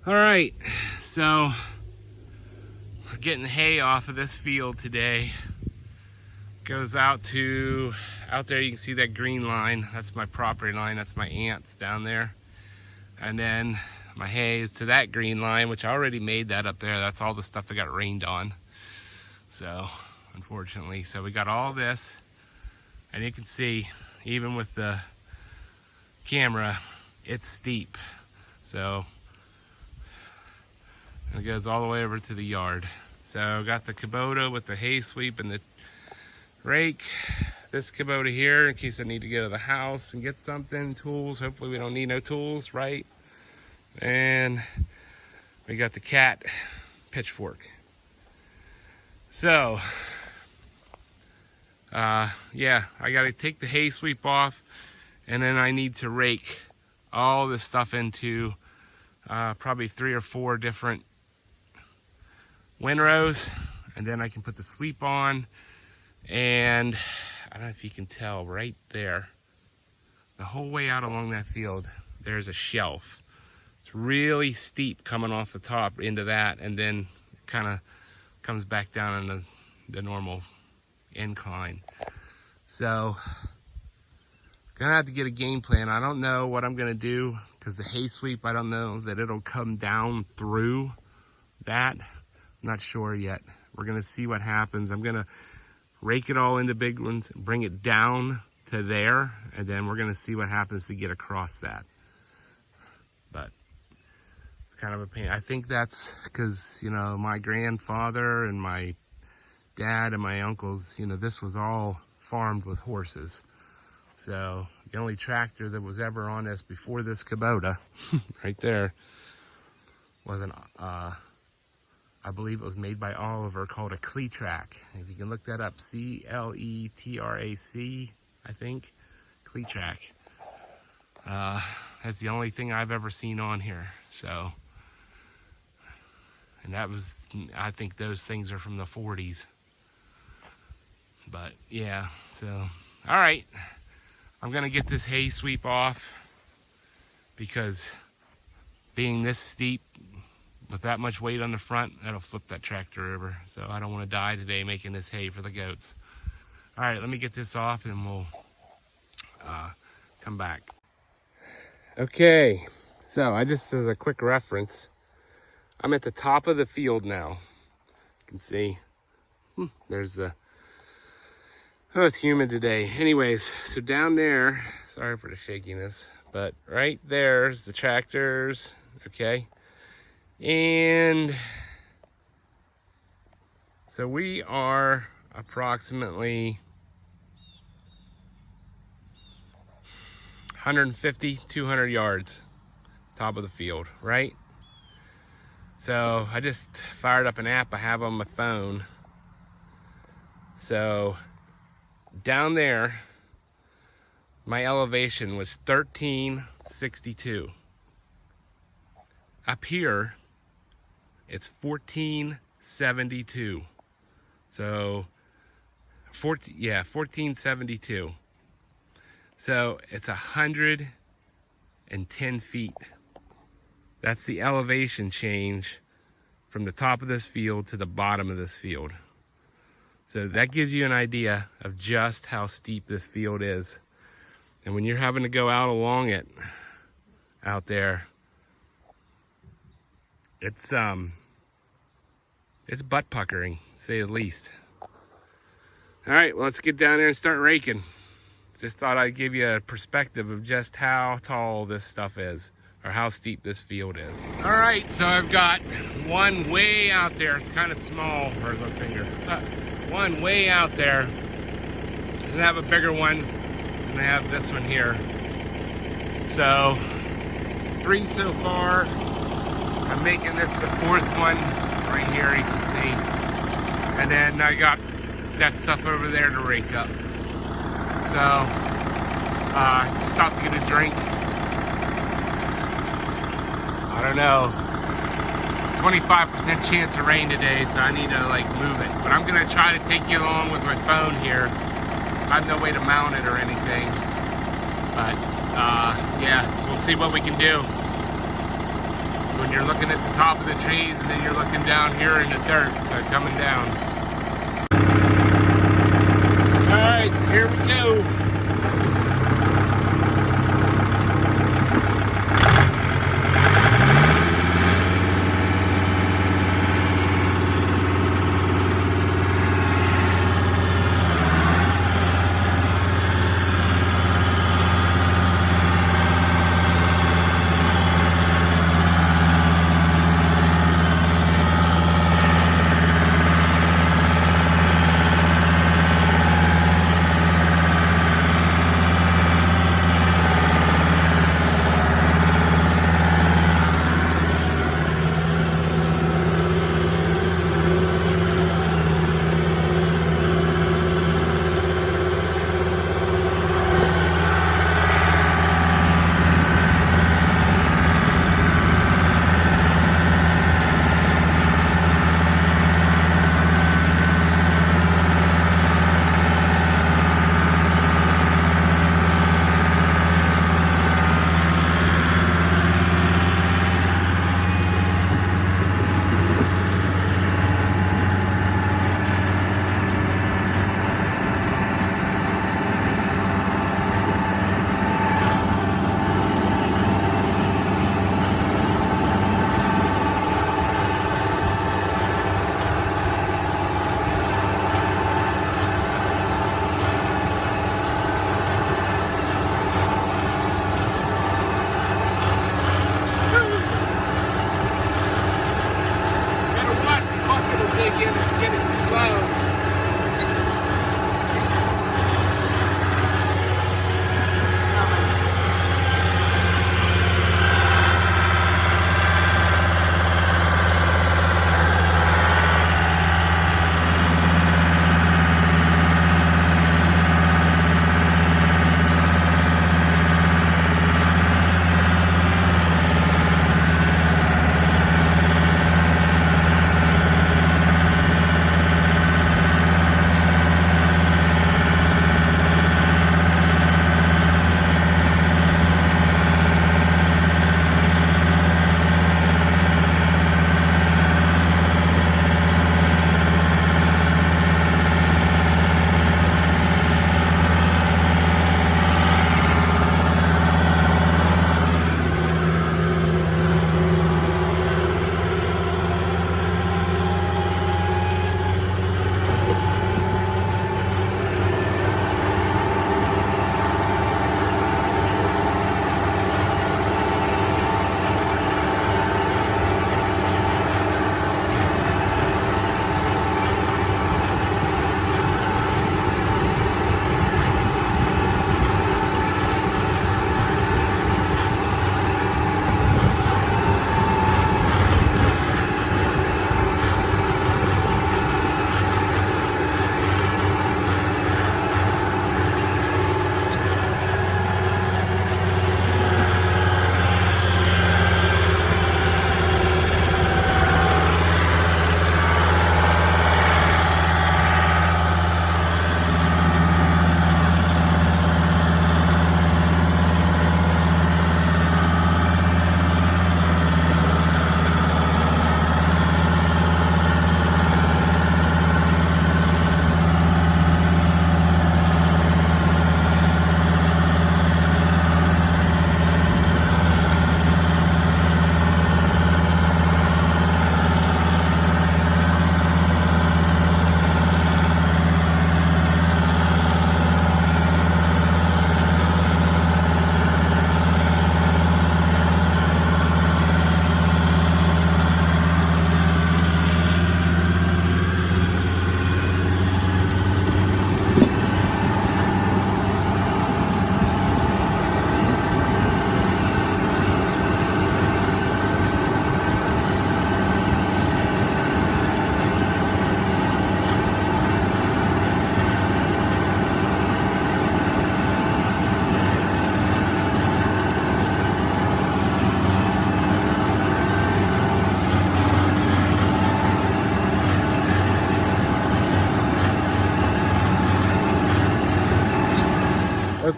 All right, so we're getting hay off of this field today. Goes out there, you can see that green line. That's my property line, that's my aunt's down there. And then my hay is to that green line, which I already made that up there. That's all the stuff that got rained on. So, unfortunately, so we got all this. And you can see, even with the camera, it's steep. So, it goes all the way over to the yard. So got the Kubota with the hay sweep and the rake. This Kubota here in case I need to go to the house and get something, tools. Hopefully we don't need no tools, right? And we got the cat pitchfork. So, yeah, I gotta take the hay sweep off and then I need to rake all this stuff into probably 3 or 4 different windrows, and then I can put the sweep on. And I don't know if you can tell right there, the whole way out along that field, there's a shelf. It's really steep coming off the top into that, and then kind of comes back down in the normal incline. So, gonna have to get a game plan. I don't know what I'm gonna do because the hay sweep, I don't know that it'll come down through that. I'm not sure yet. We're gonna see what happens. I'm gonna rake it all into big ones, bring it down to there, and then we're gonna see what happens to get across that. But it's kind of a pain. I think that's because, you know, my grandfather and my dad and my uncles, you know, this was all farmed with horses. So the only tractor that was ever on this before this Kubota, right there, was an I believe it was made by Oliver, called a Cletrac. If you can look that up, C-L-E-T-R-A-C, I think, Cletrac. That's the only thing I've ever seen on here. So, and that was, I think those things are from the 40s. But yeah, so, all right. I'm gonna get this hay sweep off because being this steep, with that much weight on the front, that'll flip that tractor over. So I don't want to die today making this hay for the goats. All right, let me get this off and we'll come back. Okay, so I just, as a quick reference, I'm at the top of the field now. You can see, there's the, oh, it's humid today. Anyways, so down there, sorry for the shakiness, but right there's the tractors, okay? And so we are approximately 150, 200 yards top of the field, right? So I just fired up an app I have on my phone. So down there, my elevation was 1362. Up here, it's 1472. So 1472. So it's 110 feet. That's the elevation change from the top of this field to the bottom of this field. So that gives you an idea of just how steep this field is. And when you're having to go out along it out there, it's butt puckering, to say the least. All right, well, let's get down there and start raking. Just thought I'd give you a perspective of just how tall this stuff is, or how steep this field is. All right, so I've got one way out there. It's kind of small. Where's my finger? One way out there. And I have a bigger one, and I have this one here. So 3 so far. I'm making this the 4th one right here, you can see. And then I got that stuff over there to rake up. So, stopped to get a drink. I don't know. 25% chance of rain today, so I need to like move it. But I'm gonna try to take you along with my phone here. I have no way to mount it or anything. But, yeah, we'll see what we can do. when you're looking at the top of the trees and then you're looking down here in the dirt, so coming down. All right, here we go.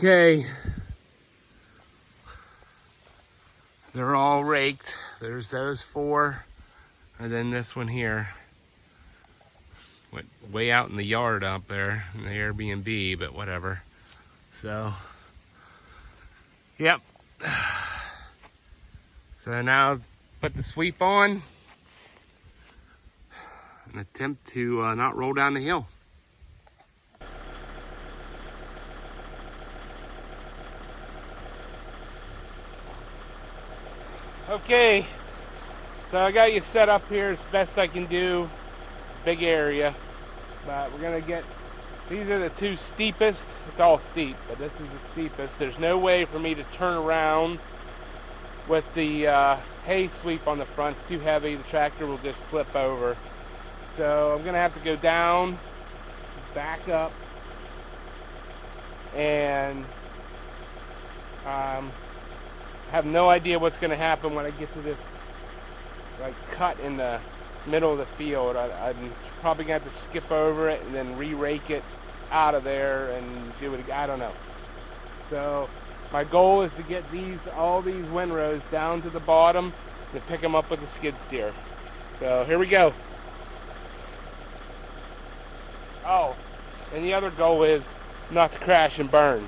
Okay, they're all raked. There's those 4, and then this one here went way out in the yard up there in the Airbnb, but whatever. So, yep. So now put the sweep on and attempt to not roll down the hill. Okay, so I got you set up here as best I can do. Big area, but we're gonna get, these are the 2 steepest. It's all steep, but this is the steepest. There's no way for me to turn around with the hay sweep on the front. It's too heavy. The tractor will just flip over. So I'm gonna have to go down, back up, and have no idea what's going to happen when I get to this like cut in the middle of the field. I'm probably going to have to skip over it and then re-rake it out of there and do it again. I don't know. So my goal is to get all these windrows down to the bottom and pick them up with a skid steer. So here we go. Oh, and the other goal is not to crash and burn.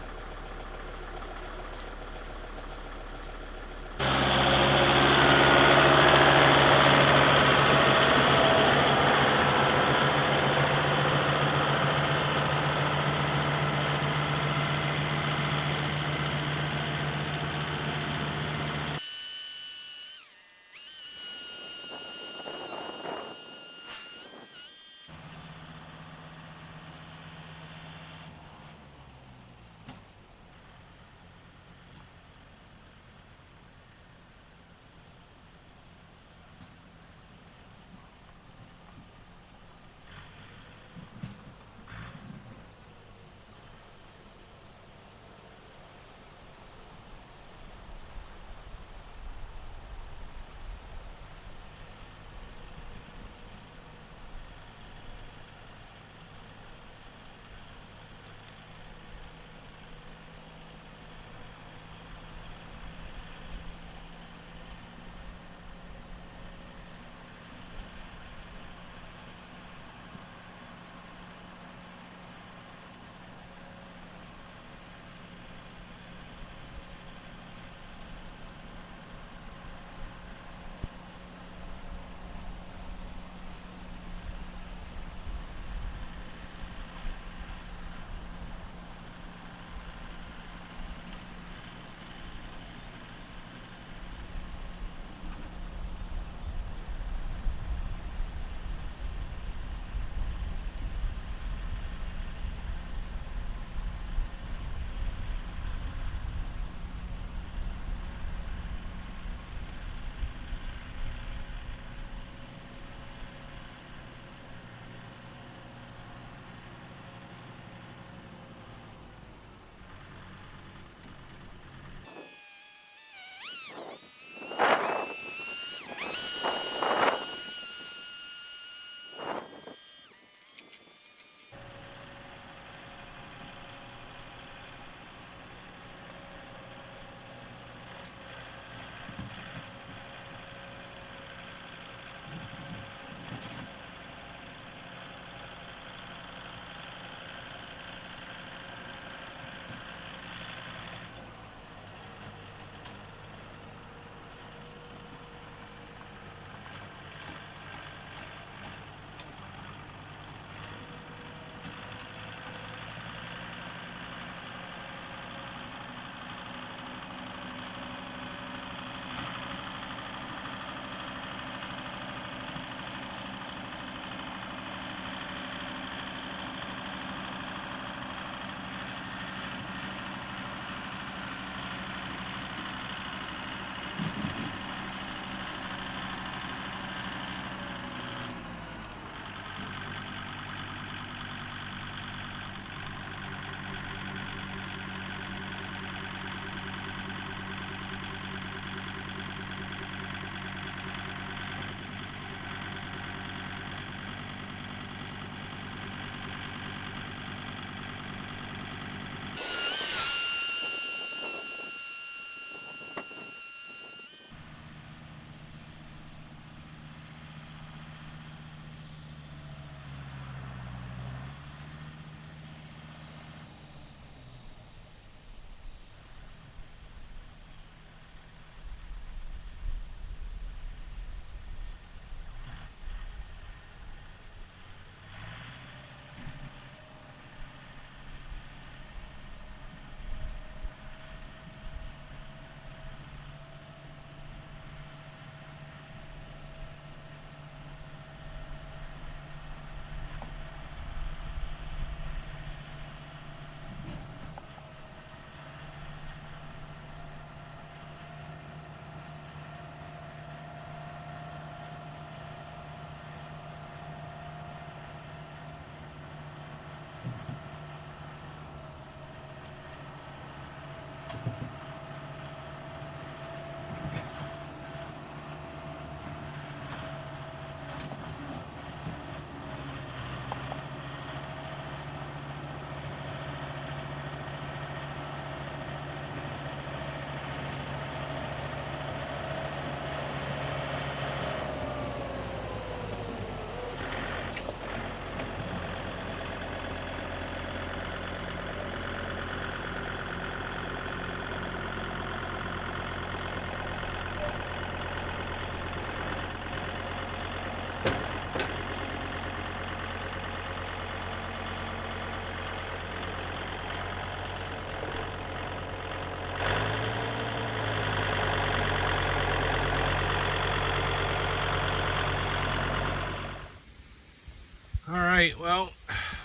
right, well,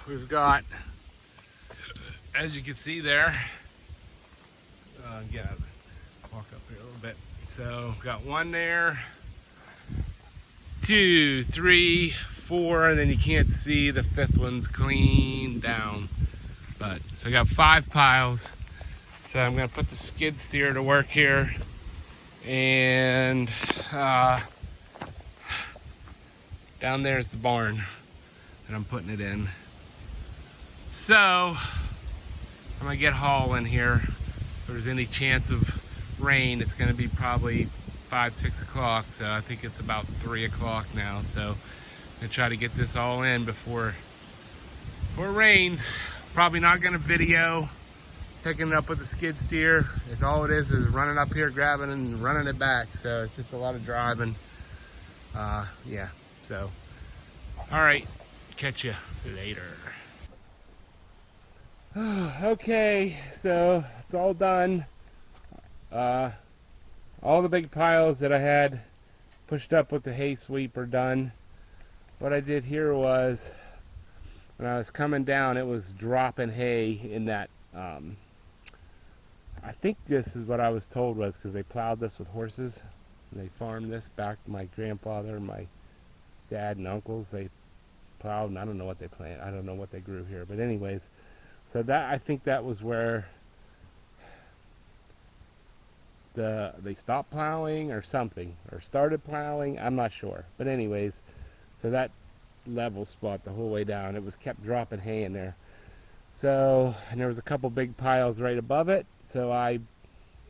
we've got, as you can see there, yeah, walk up here a little bit. So got one there, 2, 3, 4, and then you can't see the fifth one's clean down. But so I got 5 piles. So I'm gonna put the skid steer to work here, and down there is the barn that I'm putting it in. So I'm gonna get hauling here. If there's any chance of rain, it's gonna be probably 5, 6 o'clock. So I think it's about 3 o'clock now. So I'm gonna try to get this all in before it rains. Probably not gonna video picking it up with the skid steer. It's all it is running up here, grabbing and running it back. So it's just a lot of driving. Yeah, so all right, catch you later. Okay, so it's all done. All the big piles that I had pushed up with the hay sweep are done. What I did here was, when I was coming down, it was dropping hay in that, I think this is what I was told was because they plowed this with horses. They farmed this back to my grandfather, my dad and uncles. They plowed, and I don't know what they planted. I don't know what they grew here. But anyways, so that, I think that was where they stopped plowing or something, or started plowing. I'm not sure. But anyways, so that level spot the whole way down, it was kept dropping hay in there. So, and there was a couple big piles right above it. So I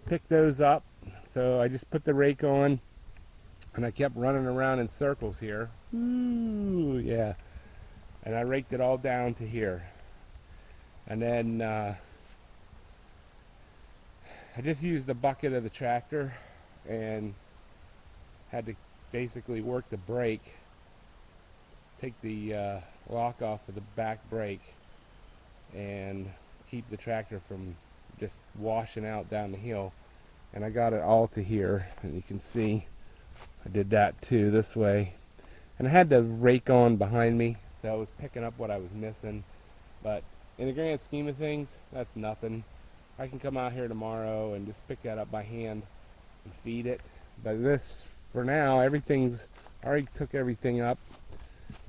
picked those up. So I just put the rake on, and I kept running around in circles here. Ooh, yeah. And I raked it all down to here. And then I just used the bucket of the tractor and had to basically work the brake, take the lock off of the back brake, and keep the tractor from just washing out down the hill. And I got it all to here, and you can see I did that too this way. And I had the rake on behind me, so I was picking up what I was missing. But in the grand scheme of things, that's nothing. I can come out here tomorrow and just pick that up by hand and feed it. But this, for now, everything's, I already took everything up,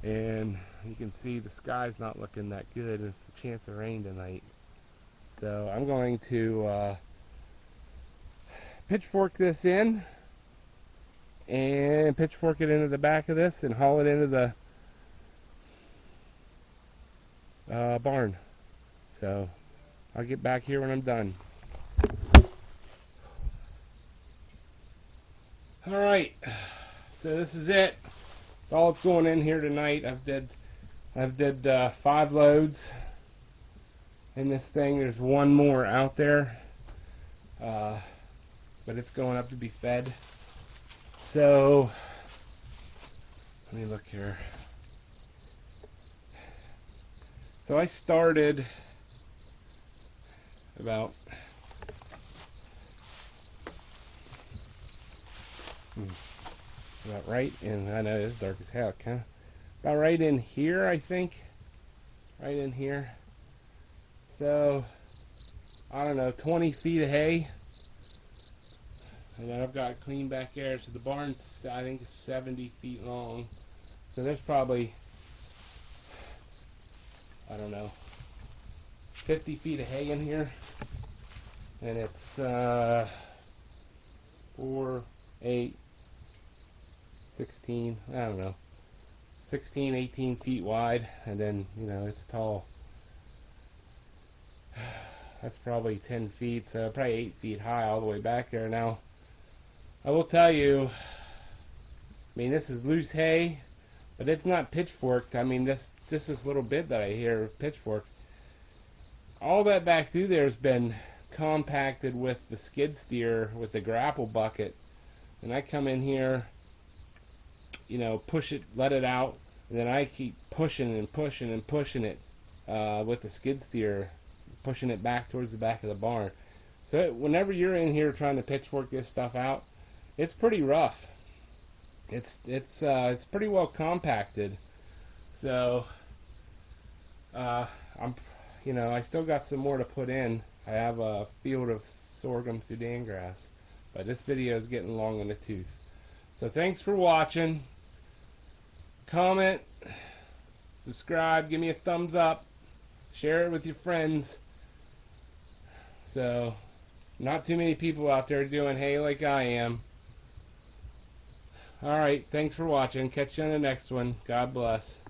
and you can see the sky's not looking that good. It's a chance of rain tonight. So I'm going to pitchfork this in and pitchfork it into the back of this and haul it into the barn. So I'll get back here when I'm done. All right, so this is it. That's all that's going in here tonight. I've did 5 loads in this thing. There's one more out there, but it's going up to be fed. So let me look here. So I started about right in, I know it's dark as heck, huh? About right in here, I think. Right in here. So, I don't know, 20 feet of hay. And then I've got clean back there. So the barn's, I think, 70 feet long. So there's probably, I don't know, 50 feet of hay in here. And it's 4, 8, 16, I don't know, 16, 18 feet wide. And then, you know, it's tall. That's probably 10 feet, so probably 8 feet high all the way back there. Now, I will tell you, I mean, this is loose hay, but it's not pitchforked. I mean, just this little bit that I hear pitchfork. All that back through there has been compacted with the skid steer with the grapple bucket. And I come in here, you know, push it, let it out, and then I keep pushing and pushing and pushing it with the skid steer, pushing it back towards the back of the barn. So whenever you're in here trying to pitchfork this stuff out, it's pretty rough. It's pretty well compacted. So I still got some more to put in. I have a field of sorghum Sudan grass, but this video is getting long in the tooth. So thanks for watching. Comment, subscribe, give me a thumbs up, share it with your friends. So, not too many people out there doing hay like I am. Alright, thanks for watching. Catch you on the next one. God bless.